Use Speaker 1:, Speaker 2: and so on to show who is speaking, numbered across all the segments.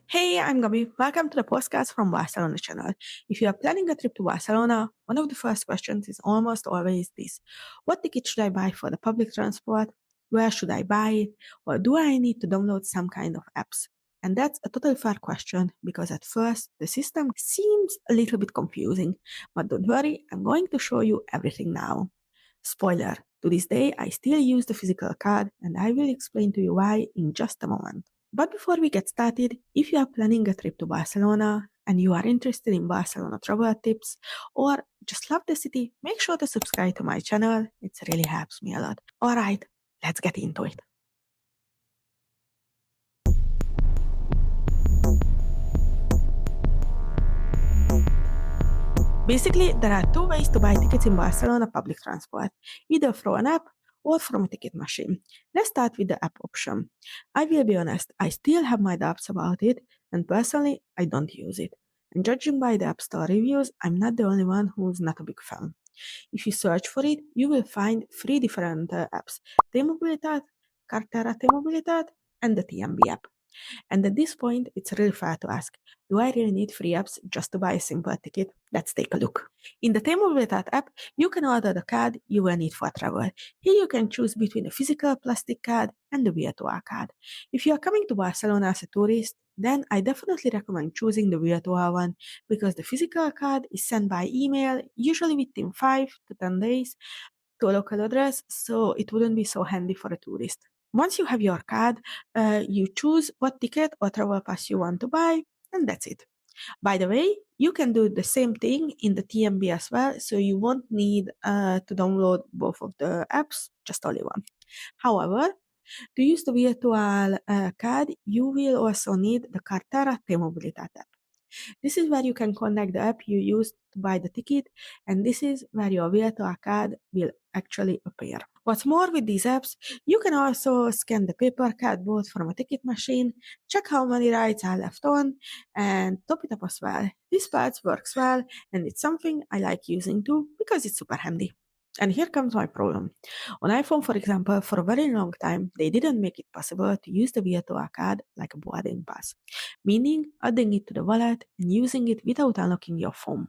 Speaker 1: Hey, I'm Gabi. Welcome to the podcast from Barcelona channel. If you are planning a trip to Barcelona, one of the first questions is almost always this. What ticket should I buy for the public transport? Where should I buy it? Or do I need to download some kind of apps? And that's a total fair question because at first the system seems a little bit confusing. But don't worry, I'm going to show you everything now. Spoiler, to this day I still use the physical card and I will explain to you why in just a moment. But before we get started, if you are planning a trip to Barcelona and you are interested in Barcelona travel tips or just love the city, make sure to subscribe to my channel. It really helps me a lot. Alright, let's get into it. Basically, there are two ways to buy tickets in Barcelona public transport, either through an app or from a ticket machine. Let's start with the app option. I will be honest, I still have my doubts about it, and personally, I don't use it. And judging by the App Store reviews, I'm not the only one who's not a big fan. If you search for it, you will find three different apps: T-Mobilitat, Cartera T-Mobilitat, and the TMB app. And at this point, it's really fair to ask, do I really need free apps just to buy a simple ticket? Let's take a look. In the T-Mobilitat app, you can order the card you will need for travel. Here you can choose between a physical plastic card and the virtual card. If you are coming to Barcelona as a tourist, then I definitely recommend choosing the virtual one because the physical card is sent by email, usually within 5 to 10 days, to a local address, so it wouldn't be so handy for a tourist. Once you have your card, you choose what ticket or travel pass you want to buy, and that's it. By the way, you can do the same thing in the TMB as well, so you won't need to download both of the apps, just only one. However, to use the virtual card, you will also need the Cartera T-Mobilitat app. This is where you can connect the app you used to buy the ticket, and this is where your virtual card will actually appear. What's more with these apps, you can also scan the paper card both from a ticket machine, check how many rides are left on, and top it up as well. This part works well, and it's something I like using too because it's super handy. And here comes my problem. On iPhone, for example, for a very long time, they didn't make it possible to use the virtual card like a boarding pass, meaning adding it to the wallet and using it without unlocking your phone.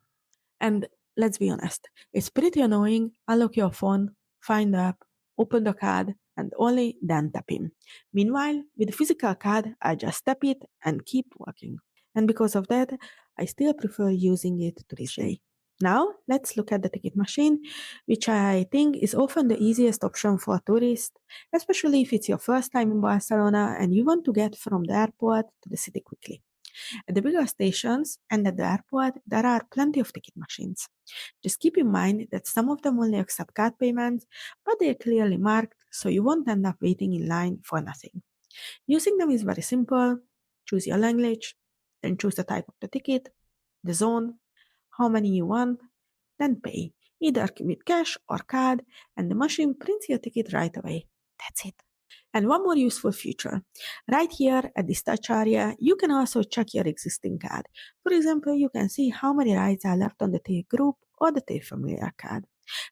Speaker 1: And let's be honest, it's pretty annoying. Unlock your phone, find the app, open the card, and only then tap in. Meanwhile, with the physical card, I just tap it and keep walking. And because of that, I still prefer using it to this day. Now, let's look at the ticket machine, which I think is often the easiest option for tourists, especially if it's your first time in Barcelona and you want to get from the airport to the city quickly. At the bigger stations and at the airport, there are plenty of ticket machines. Just keep in mind that some of them only accept card payments, but they are clearly marked, so you won't end up waiting in line for nothing. Using them is very simple. Choose your language, then choose the type of the ticket, the zone, how many you want, then pay, either with cash or card, and the machine prints your ticket right away. That's it. And one more useful feature. Right here at this touch area, you can also check your existing card. For example, you can see how many rides are left on the Take Group or the Take Familiar card.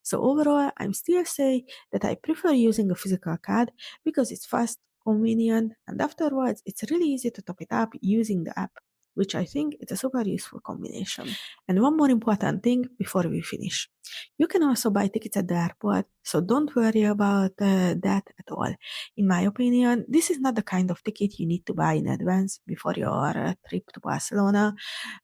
Speaker 1: So overall, I'm still say that I prefer using a physical card because it's fast, convenient, and afterwards it's really easy to top it up using the app, which I think is a super useful combination. And one more important thing before we finish. You can also buy tickets at the airport, so don't worry about that at all. In my opinion, this is not the kind of ticket you need to buy in advance before your trip to Barcelona.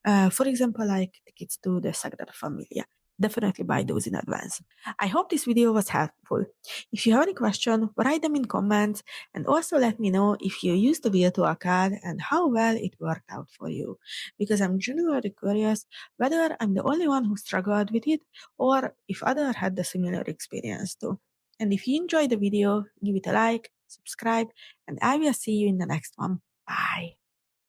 Speaker 1: For example, like tickets to the Sagrada Familia. Definitely buy those in advance. I hope this video was helpful. If you have any question, write them in comments and also let me know if you used the virtual card and how well it worked out for you. Because I'm genuinely curious whether I'm the only one who struggled with it or if others had the similar experience too. And if you enjoyed the video, give it a like, subscribe, and I will see you in the next one. Bye.